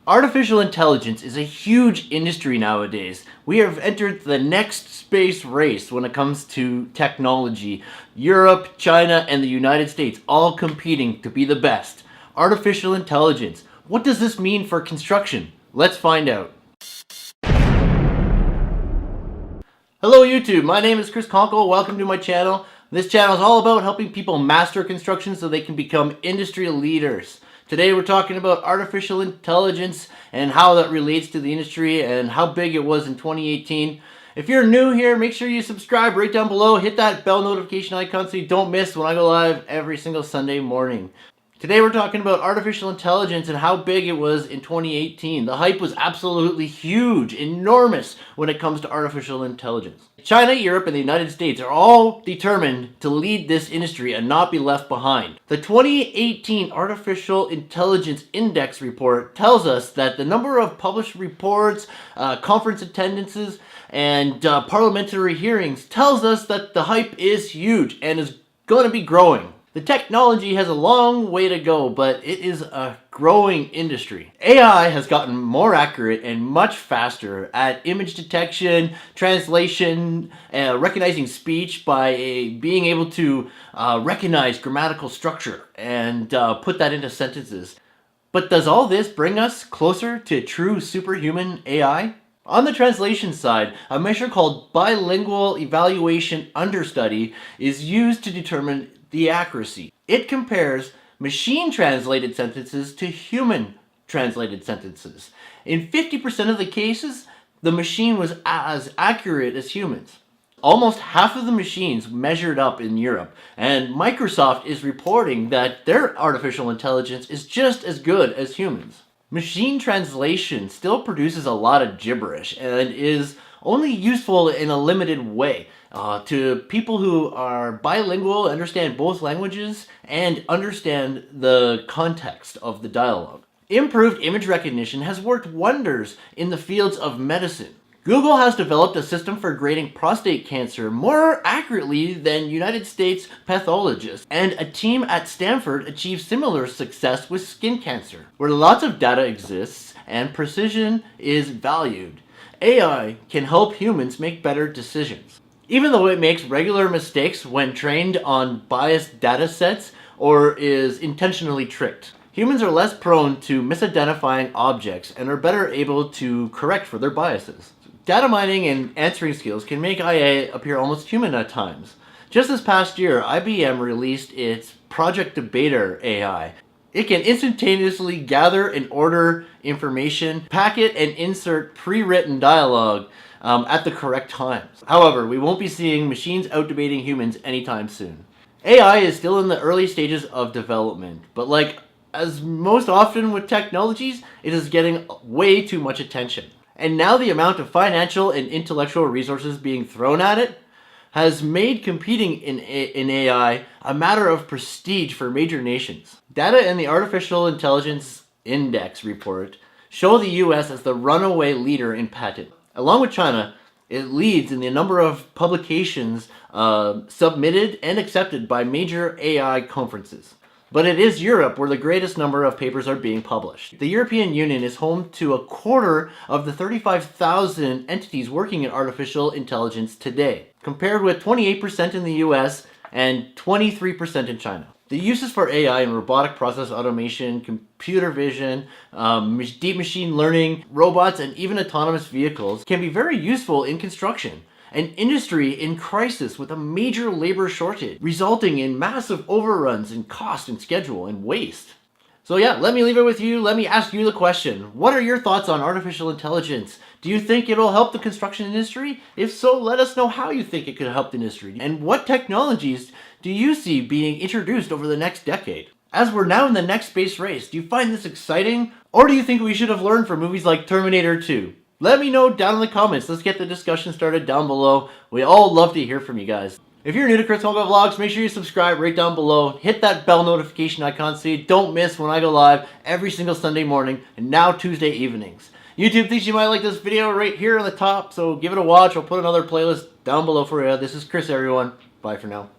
Artificial intelligence is a huge industry nowadays. We have entered the next space race when it comes to technology. Europe, China, and the United States all competing to be the best. Artificial intelligence. What does this mean for construction? Let's find out. Hello YouTube, my name is Chris Conkle. Welcome to my channel. This channel is all about helping people master construction so they can become industry leaders. Today we're talking about artificial intelligence and how that relates to the industry and how big it was in 2018. If you're new here, make sure you subscribe right down below. Hit that bell notification icon so you don't miss when I go live every single Sunday morning. Today we're talking about artificial intelligence and how big it was in 2018. The hype was absolutely huge, enormous when it comes to artificial intelligence. China, Europe, and the United States are all determined to lead this industry and not be left behind. The 2018 Artificial Intelligence Index report tells us that the number of published reports, conference attendances, and parliamentary hearings tells us that the hype is huge and is going to be growing. The technology has a long way to go, but it is a growing industry. AI has gotten more accurate and much faster at image detection, translation, recognizing speech by being able to recognize grammatical structure and put that into sentences. But does all this bring us closer to true superhuman AI? On the translation side, a measure called bilingual evaluation understudy is used to determine the accuracy. It compares machine translated sentences to human translated sentences. In 50% of the cases, the machine was as accurate as humans. Almost half of the machines measured up in Europe, and Microsoft is reporting that their artificial intelligence is just as good as humans. Machine translation still produces a lot of gibberish and is only useful in a limited way. To people who are bilingual, understand both languages, and understand the context of the dialogue. Improved image recognition has worked wonders in the fields of medicine. Google has developed a system for grading prostate cancer more accurately than United States pathologists, and a team at Stanford achieved similar success with skin cancer. Where lots of data exists and precision is valued, AI can help humans make better decisions. Even though it makes regular mistakes when trained on biased data sets or is intentionally tricked, humans are less prone to misidentifying objects and are better able to correct for their biases. Data mining and answering skills can make IA appear almost human at times. Just this past year, IBM released its Project Debater AI. It can instantaneously gather and order information, pack it, and insert pre-written dialogue at the correct times. However, we won't be seeing machines out-debating humans anytime soon. AI is still in the early stages of development, but like as most often with technologies, it is getting way too much attention. And now the amount of financial and intellectual resources being thrown at it has made competing in AI a matter of prestige for major nations. Data in the Artificial Intelligence Index report show the US as the runaway leader in patent. Along with China, it leads in the number of publications submitted and accepted by major AI conferences. But it is Europe where the greatest number of papers are being published. The European Union is home to a quarter of the 35,000 entities working in artificial intelligence today, compared with 28% in the US and 23% in China. The uses for AI in robotic process automation, computer vision, deep machine learning, robots, and even autonomous vehicles can be very useful in construction, an industry in crisis with a major labor shortage, resulting in massive overruns in cost and schedule and waste. So yeah, let me leave it with you. Let me ask you the question. What are your thoughts on artificial intelligence? Do you think it'll help the construction industry? If so, let us know how you think it could help the industry. And what technologies do you see being introduced over the next decade? As we're now in the next space race, do you find this exciting? Or do you think we should have learned from movies like Terminator 2? Let me know down in the comments. Let's get the discussion started down below. We all love to hear from you guys. If you're new to Chris Conkle Vlogs, make sure you subscribe right down below. Hit that bell notification icon so you don't miss when I go live every single Sunday morning and now Tuesday evenings. YouTube thinks you might like this video right here on the top, so give it a watch. I'll put another playlist down below for you. This is Chris, everyone. Bye for now.